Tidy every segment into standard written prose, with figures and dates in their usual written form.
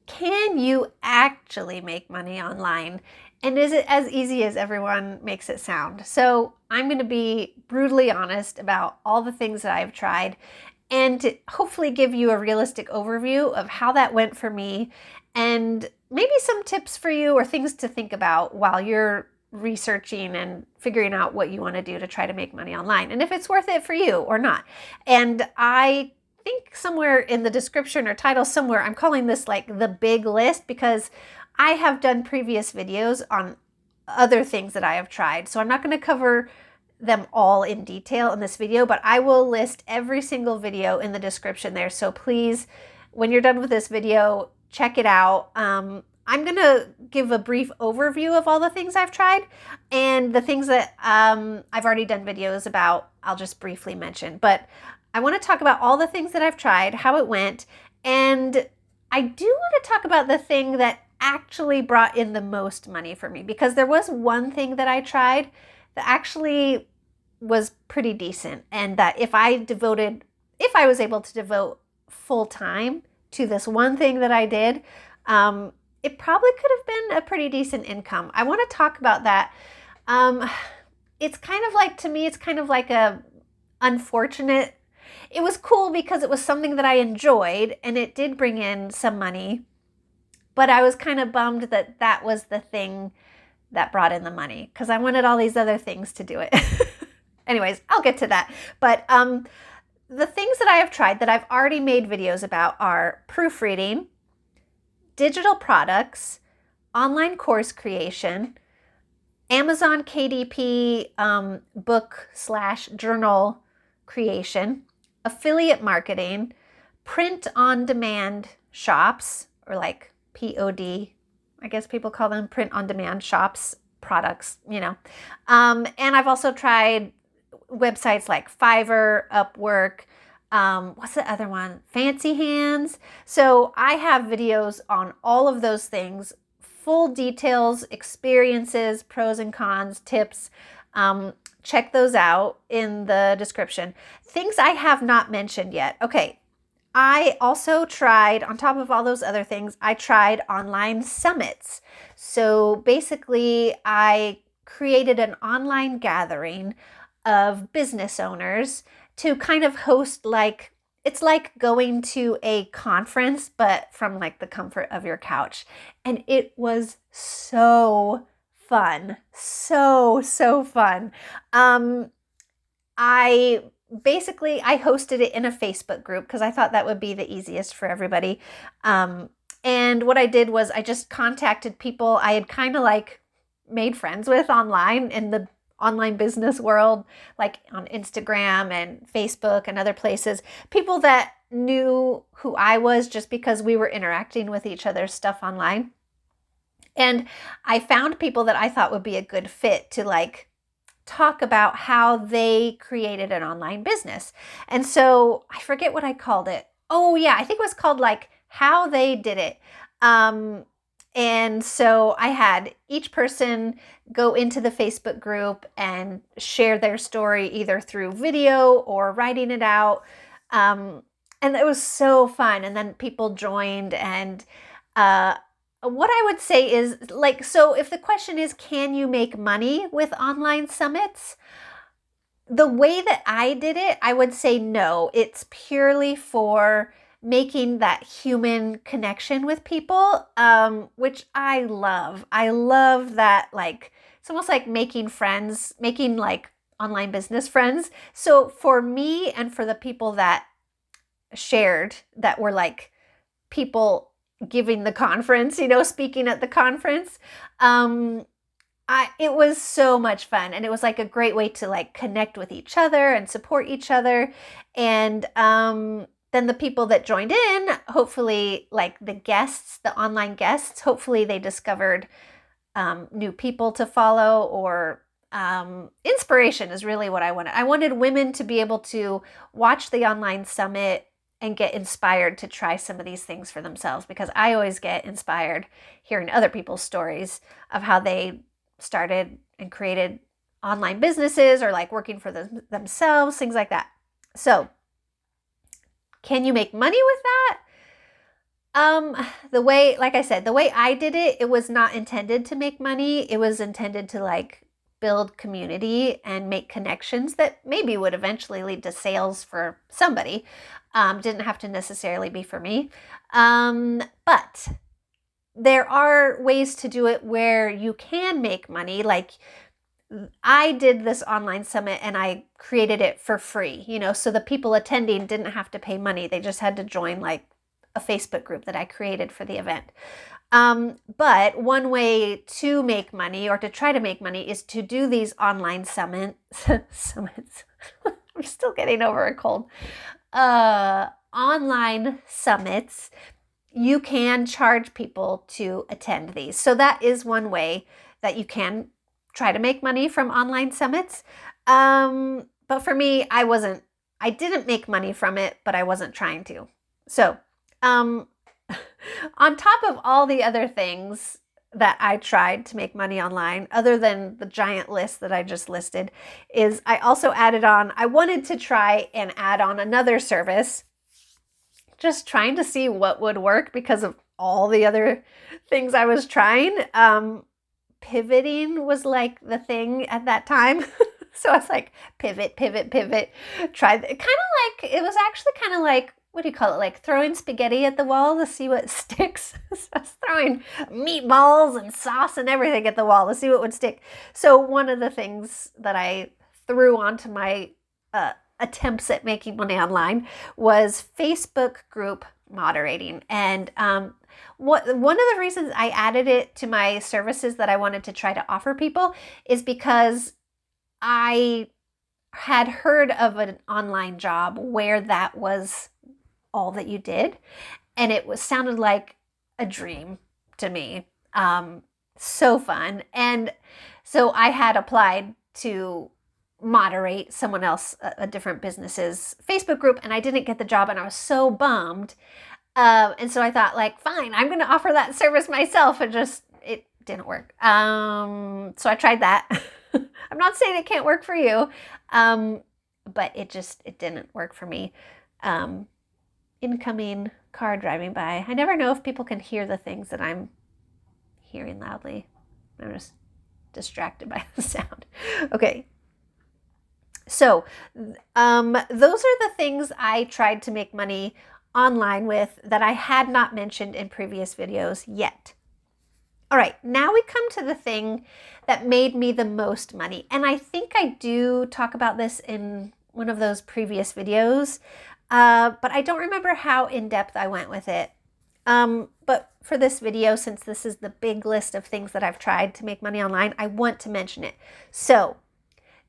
can you actually make money online? And is it as easy as everyone makes it sound? So I'm going to be brutally honest about all the things that I've tried and to hopefully give you a realistic overview of how that went for me and maybe some tips for you or things to think about while you're researching and figuring out what you want to do to try to make money online and if it's worth it for you or not. And I think somewhere in the description or title somewhere, I'm calling this like the big list because I have done previous videos on other things that I have tried. So I'm not going to cover them all in detail in this video, but I will list every single video in the description there. So please, when you're done with this video, check it out. I'm going to give a brief overview of all the things I've tried, and the things that I've already done videos about, I'll just briefly mention. But I want to talk about all the things that I've tried, how it went, and I do want to talk about the thing that actually brought in the most money for me, because there was one thing that I tried that actually was pretty decent, and that if I was able to devote full time to this one thing that I did, it probably could have been a pretty decent income. I want to talk about that. It's kind of like, to me, it's kind of like a unfortunate. It was cool because it was something that I enjoyed and it did bring in some money, but I was kind of bummed that that was the thing that brought in the money because I wanted all these other things to do it. Anyways, I'll get to that. But the things that I have tried that I've already made videos about are proofreading, digital products, online course creation, Amazon KDP book/journal creation, affiliate marketing, print-on-demand shops, or like POD, I guess people call them print-on-demand shops, products, you know. And I've also tried websites like FIVERR, Upwork, what's the other one? Fancy Hands. So I have videos on all of those things, full details, experiences, pros and cons, tips. Check those out in the description. Things I have not mentioned yet. Okay, I also tried, on top of all those other things, I tried online summits. So basically, I created an online gathering of business owners to kind of host, like, it's like going to a conference, but from like the comfort of your couch. And it was so fun. So fun. I hosted it in a Facebook group because I thought that would be the easiest for everybody. And what I did was I just contacted people I had kind of like made friends with online in the online business world, like on Instagram and Facebook and other places, people that knew who I was just because we were interacting with each other's stuff online. And I found people that I thought would be a good fit to like talk about how they created an online business. And so I forget what I called it. Oh yeah, I think it was called like How They Did It. And so I had each person go into the Facebook group and share their story either through video or writing it out. And it was so fun. And then people joined. And what I would say is, like, so if the question is, can you make money with online summits? The way that I did it, I would say no. It's purely for making that human connection with people, which I love. I love that, like, it's almost like making friends, making like online business friends. So for me and for the people that shared, that were like people giving the conference, you know, speaking at the conference, it was so much fun. And it was like a great way to like connect with each other and support each other. And then the people that joined in, hopefully, like the guests, the online guests, hopefully they discovered new people to follow, or inspiration is really what I wanted. I wanted women to be able to watch the online summit and get inspired to try some of these things for themselves, because I always get inspired hearing other people's stories of how they started and created online businesses, or like working for themselves, things like that. So can you make money with The way, like I said, the way I did it, it was not intended to make money. It was intended to like build community and make connections that maybe would eventually lead to sales for somebody. Didn't have to necessarily be for me. But there are ways to do it where you can make money. Like I did this online summit and I created it for free, so the people attending didn't have to pay money. They just had to join like a Facebook group that I created for the event. But one way to make money or to try to make money is to do these online summits. I'm still getting over a cold. Online summits. You can charge people to attend these. So that is one way that you can try to make money from online summits. But for me, I didn't make money from it, but I wasn't trying to. So, on top of all the other things that I tried to make money online, other than the giant list that I just listed, is I also added on, I wanted to try and add on another service, just trying to see what would work because of all the other things I was trying. Pivoting was like the thing at that time. So I was like, pivot, try it. It was actually kind of like, what do you call it? Like throwing spaghetti at the wall to see what sticks. So I was throwing meatballs and sauce and everything at the wall to see what would stick. So one of the things that I threw onto my attempts at making money online was Facebook group moderating. And one of the reasons I added it to my services that I wanted to try to offer people is because I had heard of an online job where that was all that you did, and it sounded like a dream to me. So fun. And so I had applied to moderate someone else, a different business's Facebook group, and I didn't get the job, and I was so bummed. And so I thought, like, fine, I'm going to offer that service myself, and it didn't work. So I tried that. I'm not saying it can't work for you, but it didn't work for me. Incoming car driving by. I never know if people can hear the things that I'm hearing loudly. I'm just distracted by the sound. Okay. So, those are the things I tried to make money online with that I had not mentioned in previous videos yet. All right, now we come to the thing that made me the most money. And I think I do talk about this in one of those previous videos, but I don't remember how in-depth I went with it. But for this video, since this is the big list of things that I've tried to make money online, I want to mention it. So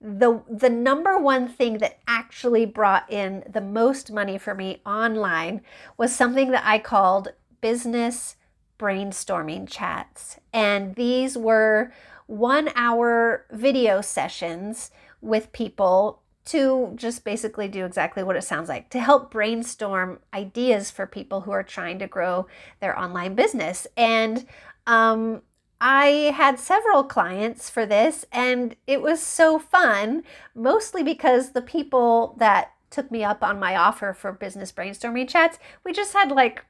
the number one thing that actually brought in the most money for me online was something that I called business brainstorming chats. And these were 1-hour video sessions with people to just basically do exactly what it sounds like, to help brainstorm ideas for people who are trying to grow their online business. And I had several clients for this, and it was so fun, mostly because the people that took me up on my offer for business brainstorming chats, we just had like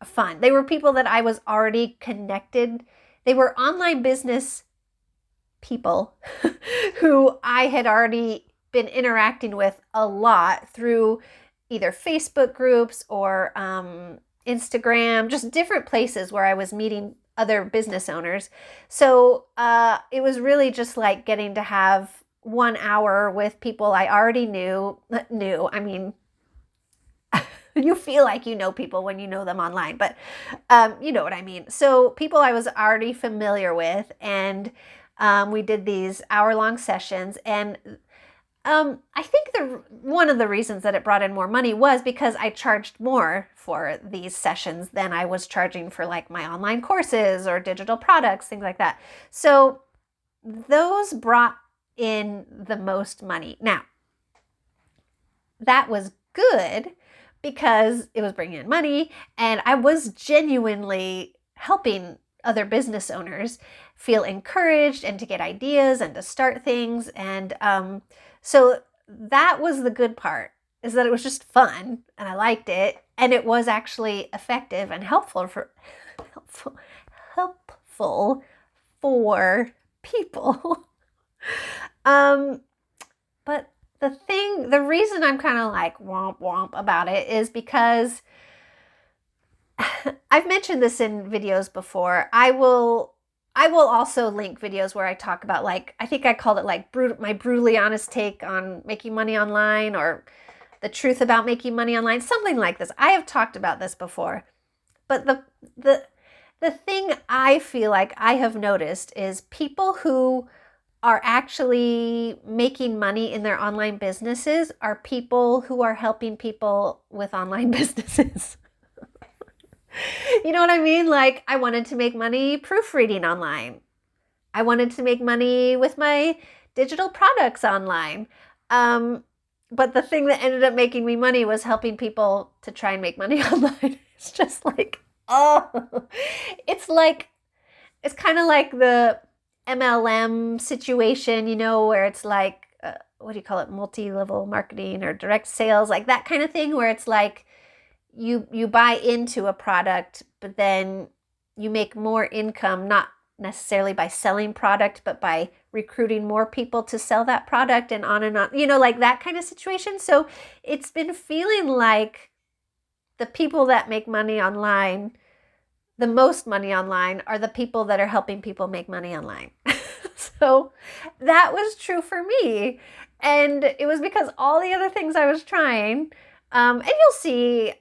fun. They were people that I was already connected. They were online business people who I had already been interacting with a lot through either Facebook groups or Instagram, just different places where I was meeting other business owners. So it was really just like getting to have 1 hour with people I already knew. I mean, you feel like you know people when you know them online, but you know what I mean. So people I was already familiar with, and we did these hour-long sessions. And I think one of the reasons that it brought in more money was because I charged more for these sessions than I was charging for like my online courses or digital products, things like that. So those brought in the most money. Now, that was good because it was bringing in money, and I was genuinely helping other business owners feel encouraged and to get ideas and to start things. And so that was the good part, is that it was just fun and I liked it. And it was actually effective and helpful for people. But the reason I'm kind of like womp womp about it is because I've mentioned this in videos before. I will also link videos where I talk about, like, I think I called it like my brutally honest take on making money online, or the truth about making money online, something like this. I have talked about this before. But the thing I feel like I have noticed is people who are actually making money in their online businesses are people who are helping people with online businesses. You know what I mean? Like, I wanted to make money proofreading online. I wanted to make money with my digital products online. But the thing that ended up making me money was helping people to try and make money online. It's just like, oh, it's kind of like the MLM situation, you know, where it's like, what do you call it? Multi-level marketing or direct sales, like that kind of thing, where it's like, you buy into a product, but then you make more income, not necessarily by selling product, but by recruiting more people to sell that product, and on, you know, like that kind of situation. So it's been feeling like the people that make money online, the most money online, are the people that are helping people make money online. So that was true for me. And it was because all the other things I was trying, and you'll see,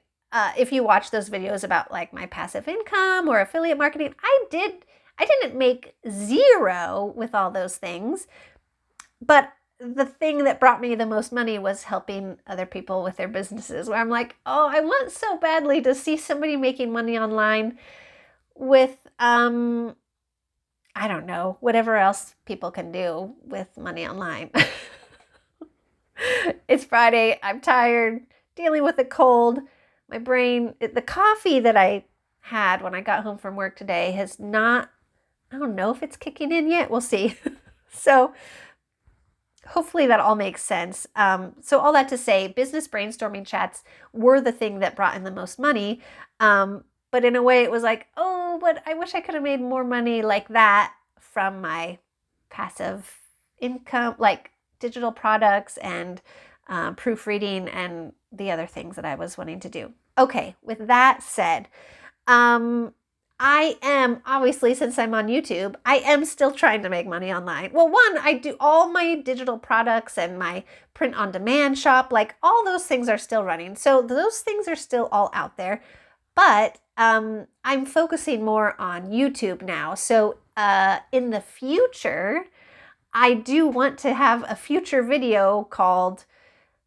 if you watch those videos about like my passive income or affiliate marketing, I didn't make zero with all those things, but the thing that brought me the most money was helping other people with their businesses, where I'm like, oh, I want so badly to see somebody making money online with, I don't know, whatever else people can do with money online. It's Friday. I'm tired, dealing with a cold. My brain, the coffee that I had when I got home from work today has not, I don't know if it's kicking in yet. We'll see. So hopefully that all makes sense. So all that to say, business brainstorming chats were the thing that brought in the most money. But in a way it was like, oh, but I wish I could have made more money like that from my passive income, like digital products and proofreading and the other things that I was wanting to do. Okay, with that said, I am, obviously, since I'm on YouTube, I am still trying to make money online. Well, one, I do all my digital products and my print on demand shop, like all those things are still running. So those things are still all out there, but I'm focusing more on YouTube now. So in the future, I do want to have a future video called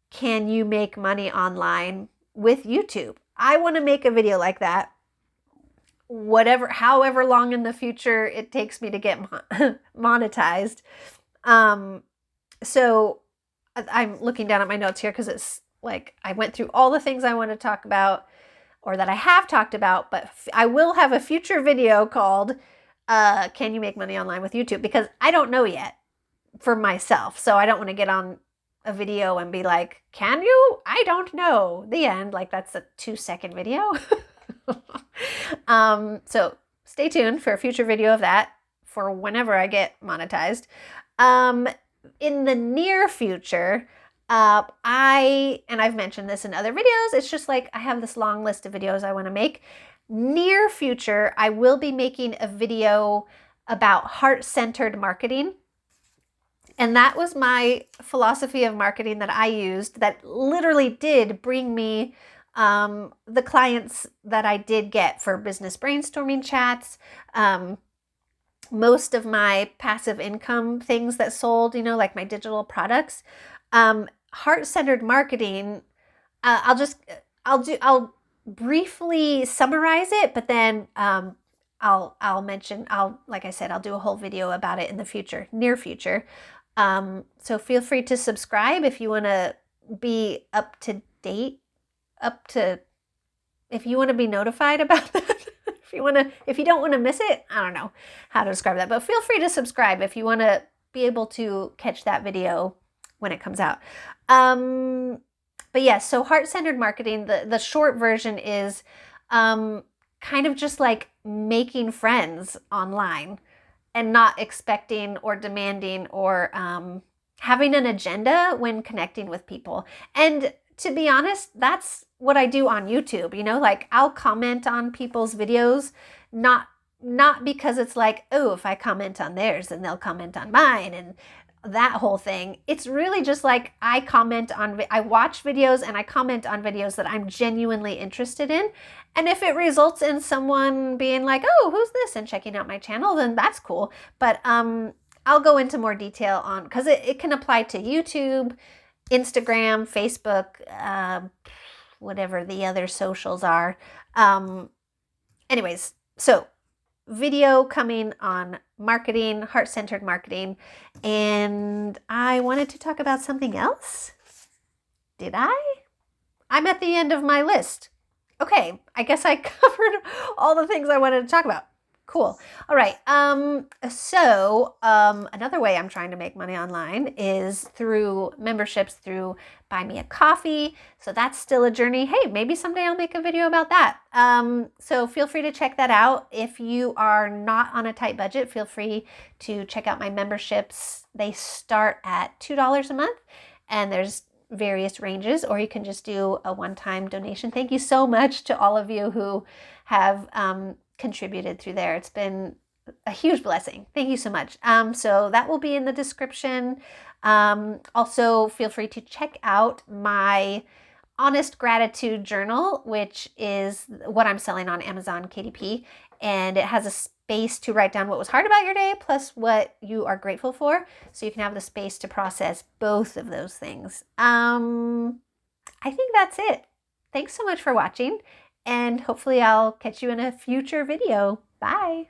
"Can You Make Money Online with YouTube?" I want to make a video like that, however long in the future it takes me to get monetized. So I'm looking down at my notes here because it's like I went through all the things I want to talk about, or that I have talked about, but I will have a future video called "Can You Make Money Online with YouTube?" because I don't know yet for myself. So I don't want to get on a video and be like, "Can you? I don't know." The end. Like, that's a 2-second video. So stay tuned for a future video of that for whenever I get monetized. In the near future, I've mentioned this in other videos, it's just like I have this long list of videos I want to make. Near future, I will be making a video about heart-centered marketing. And that was my philosophy of marketing that I used that literally did bring me the clients that I did get for business brainstorming chats. Most of my passive income things that sold, you know, like my digital products. Heart-centered marketing, I'll briefly summarize it, but then I'll mention, like I said, I'll do a whole video about it in the future, near future. So feel free to subscribe if you want to be up to date, if you want to be notified about that. If you don't want to miss it, I don't know how to describe that, but feel free to subscribe if you want to be able to catch that video when it comes out. But yes, so heart-centered marketing, the short version is kind of just like making friends online and not expecting or demanding or having an agenda when connecting with people. And to be honest, that's what I do on YouTube. You know, like I'll comment on people's videos, not because it's like, oh, if I comment on theirs, then they'll comment on mine and that whole thing. It's really just like I watch videos and I comment on videos that I'm genuinely interested in. And if it results in someone being like, oh, who's this? And checking out my channel, then that's cool. But I'll go into more detail on, because it can apply to YouTube, Instagram, Facebook, whatever the other socials are. Anyways, so video coming on marketing, heart-centered marketing, and I wanted to talk about something else. Did I? I'm at the end of my list. Okay, I guess I covered all the things I wanted to talk about. Cool. All right. Another way I'm trying to make money online is through memberships through Buy Me a Coffee. So that's still a journey. Hey, maybe someday I'll make a video about that. So feel free to check that out. If you are not on a tight budget, feel free to check out my memberships. They start at $2 a month, and there's various ranges, or you can just do a one-time donation. Thank you so much to all of you who have contributed through there. It's been a huge blessing. Thank you so much. So that will be in the description. Also, feel free to check out my Honest Gratitude Journal, which is what I'm selling on Amazon KDP. And it has a space to write down what was hard about your day, plus what you are grateful for. So you can have the space to process both of those things. I think that's it. Thanks so much for watching, and hopefully I'll catch you in a future video. Bye.